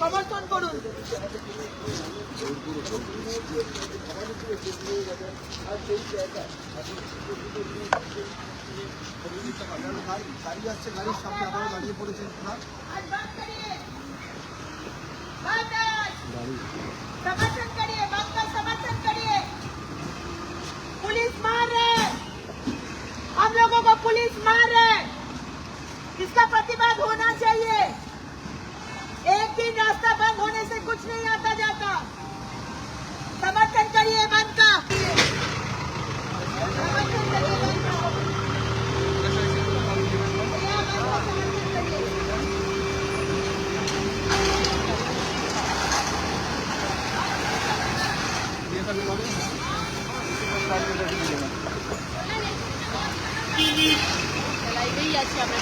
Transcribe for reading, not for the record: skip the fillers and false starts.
সমর্থন করুন। গাড়ি যাচ্ছে, গাড়ির সামনে আবারও দাঁড়িয়ে পড়েছেন না। समर्थन करिए, बात का समर्थन करिए। पुलिस मार रहे, हम लोगों को पुलिस मार रहे, इसका प्रतिवाद होना चाहिए। एक दिन रास्ता बंद होने से कुछ नहीं आता जाता। समर्थन करिए बंद का, समर्थन करिए बंद का। লাইভেই আছি আমরা।